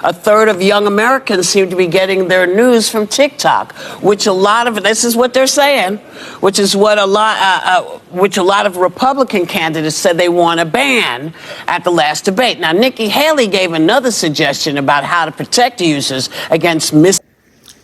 A third of young Americans seem to be getting their news from TikTok, which a lot of, this is what they're saying, which is what a lot of Republican candidates said they want to ban at the last debate. Now, Nikki Haley gave another suggestion about how to protect users against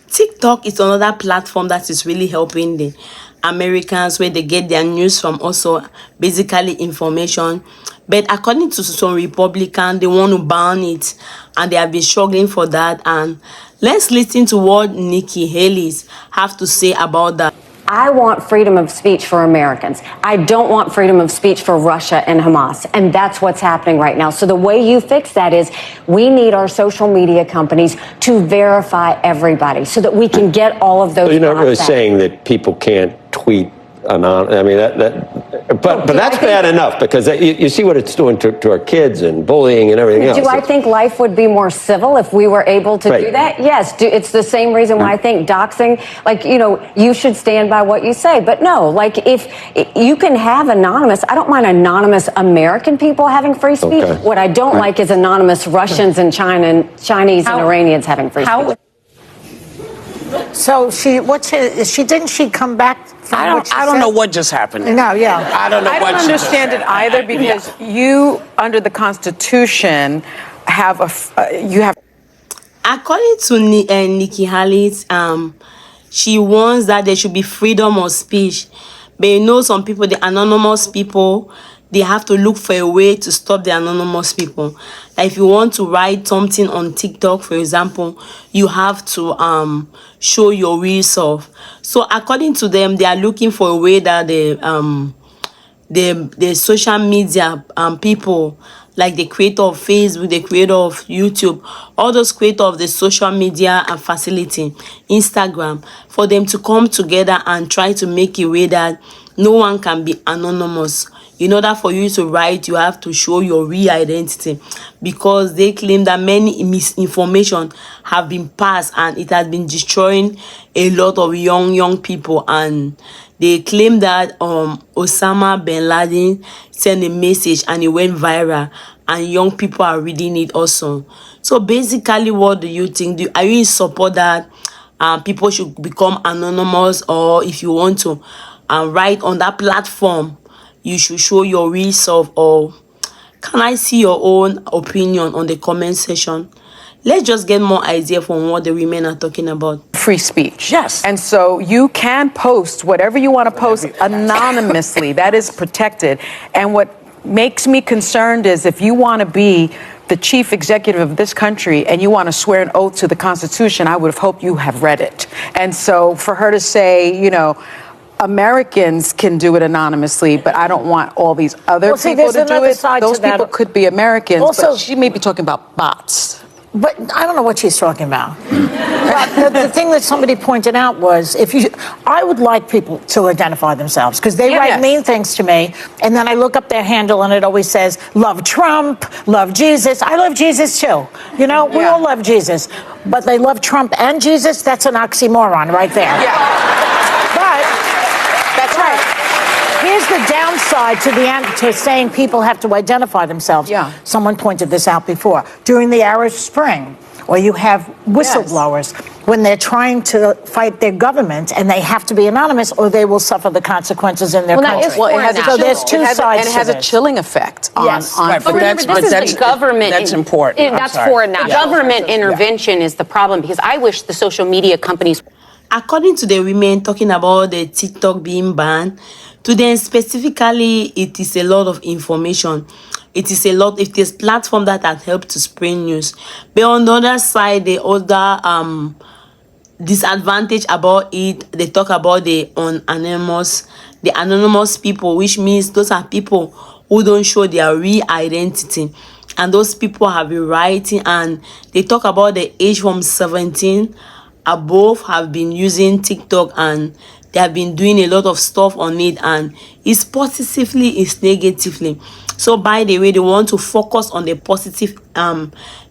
TikTok is another platform that is really helping the Americans where they get their news from, also basically information. But according to some Republicans, they want to ban it, and they have been struggling for that. And let's listen to what Nikki Haley have to say about that. I want freedom of speech for Americans. I don't want freedom of speech for Russia and Hamas. And that's what's happening right now. So the way you fix that is we need our social media companies to verify everybody so that we can get all of those. So you're not really saying that people can't tweet anonymous. I mean, but that's bad enough, because you see what it's doing to our kids and bullying and everything else. Do I think life would be more civil if we were able to do that? Yes. It's the same reason why I think doxing, like, you know, you should stand by what you say. But no, like, if you can have anonymous, I don't mind anonymous American people having free speech. Okay. What I don't like is anonymous Russians and Chinese and Iranians having free speech. So didn't she come back? I don't know what just happened. No, yeah. I don't know. I don't understand it either, because you, under the Constitution, have According to Nikki Haley, she wants that there should be freedom of speech. But you know, some people, the anonymous people, they have to look for a way to stop the anonymous people. Like if you want to write something on TikTok, for example, you have to show your real self. So according to them, they are looking for a way that the social media people, like the creator of Facebook, the creator of YouTube, all those creators of the social media facility, Instagram, for them to come together and try to make a way that no one can be anonymous. In order for you to write, you have to show your real identity, because they claim that many misinformation have been passed and it has been destroying a lot of young people. And they claim that Osama bin Laden sent a message and it went viral, and young people are reading it also. So basically, what do you think? Are you in support that people should become anonymous, or if you want to write on that platform, you should show your real self? Or can I see your own opinion on the comment section? Let's just get more idea from what the women are talking about. free speech. Yes. And so you can post whatever you want to post anonymously. That is protected. And what makes me concerned is if you want to be the chief executive of this country and you want to swear an oath to the Constitution, I would have hoped you have read it. And so for her to say, you know, Americans can do it anonymously, but I don't want all these other people to do it. Those people could be Americans, but she may be talking about bots. But I don't know what she's talking about. the thing that somebody pointed out was, I would like people to identify themselves, because they write mean things to me, and then I look up their handle and it always says, love Trump, love Jesus. I love Jesus too. You know, we all love Jesus. But they love Trump and Jesus? That's an oxymoron right there. But that's right. Here's the downside to saying people have to identify themselves. Someone pointed this out before. During the Arab Spring, or you have whistleblowers when they're trying to fight their government, and they have to be anonymous or they will suffer the consequences in their country. So there's two sides to this. And it has a chilling effect on But remember, this is government. That's important. That's foreign now. Government intervention is the problem, because I wish the social media companies. According to the women talking about the TikTok being banned, to them specifically, it is a lot of information. It is a platform that has helped to spread news. But on the other side, the other disadvantage about it, they talk about the anonymous people, which means those are people who don't show their real identity. And those people have been writing, and they talk about the age from 17 above have been using TikTok, and they have been doing a lot of stuff on it, and it's positively, it's negatively. So by the way, they want to focus on the positive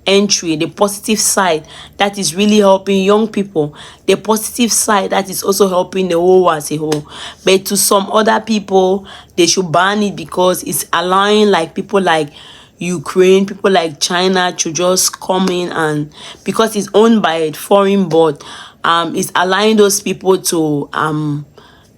entry, the positive side that is really helping young people, the positive side that is also helping the whole world as a whole. But to some other people, they should ban it because it's allowing like people like Ukraine, people like China to just come in, and because it's owned by a foreign board, it's allowing those people to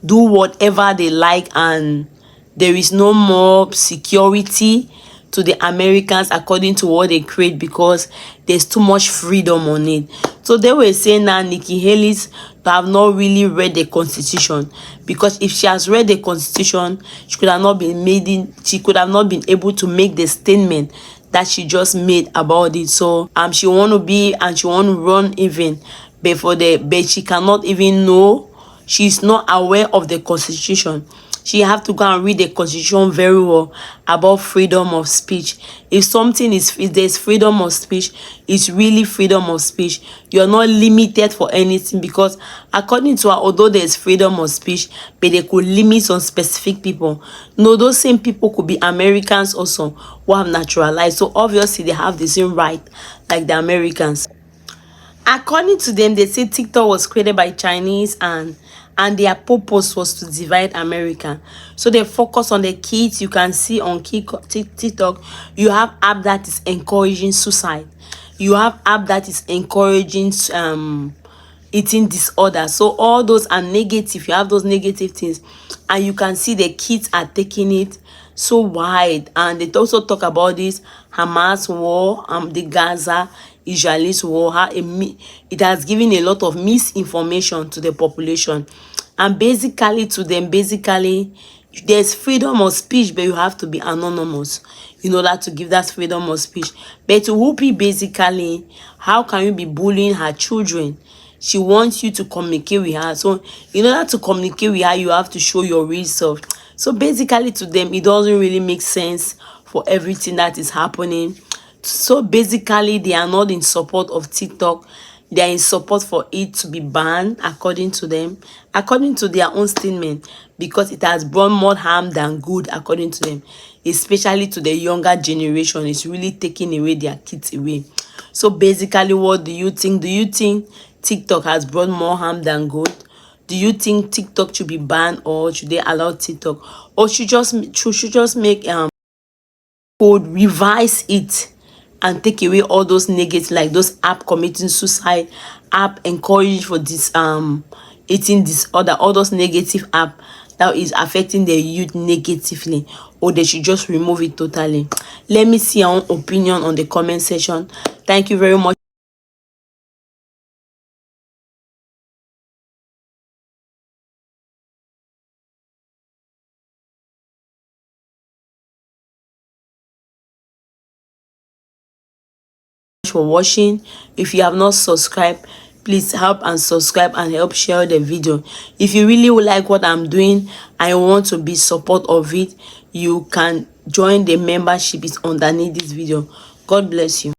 do whatever they like, and there is no more security to the Americans according to what they create, because there's too much freedom on it. So they were saying that Nikki Haley's have not really read the Constitution, because if she has read the Constitution, she could have not been able to make the statement that she just made about it. So she want to be, and she want to run even but she cannot even know. She's not aware of the Constitution. She have to go and read the Constitution very well about freedom of speech. If there's freedom of speech, it's really freedom of speech. You're not limited for anything, because according to her, although there's freedom of speech, but they could limit on specific people. No, those same people could be Americans also who have naturalized. So obviously they have the same right like the Americans. According to them, they say TikTok was created by Chinese, and their purpose was to divide America. So they focus on the kids. You can see on TikTok, you have app that is encouraging suicide. You have app that is encouraging eating disorder. So all those are negative. You have those negative things, and you can see the kids are taking it so wide. And they also talk about this Hamas war, the Gaza Israelis war, how it has given a lot of misinformation to the population. And basically to them, there's freedom of speech, but you have to be anonymous in order to give that freedom of speech. But to Whoopi, basically, how can you be bullying her children? She wants you to communicate with her. So in order to communicate with her, you have to show your real self. So basically to them, it doesn't really make sense for everything that is happening. So basically, they are not in support of TikTok. They are in support for it to be banned, according to them, according to their own statement, because it has brought more harm than good, according to them, especially to the younger generation. It's really taking away their kids away. So basically, what do you think? Do you think TikTok has brought more harm than good? Do you think TikTok should be banned, or should they allow TikTok, or should just make could revise it and take away all those negatives, like those app committing suicide, app encouraging for this eating disorder, all those negative app that is affecting the youth negatively, or they should just remove it totally? Let me see your own opinion on the comment section. Thank you very much for watching. If you have not subscribed, please help and subscribe and help share the video. If you really would like what I'm doing, I want to be support of it, you can join the membership. Is underneath this video. God bless you.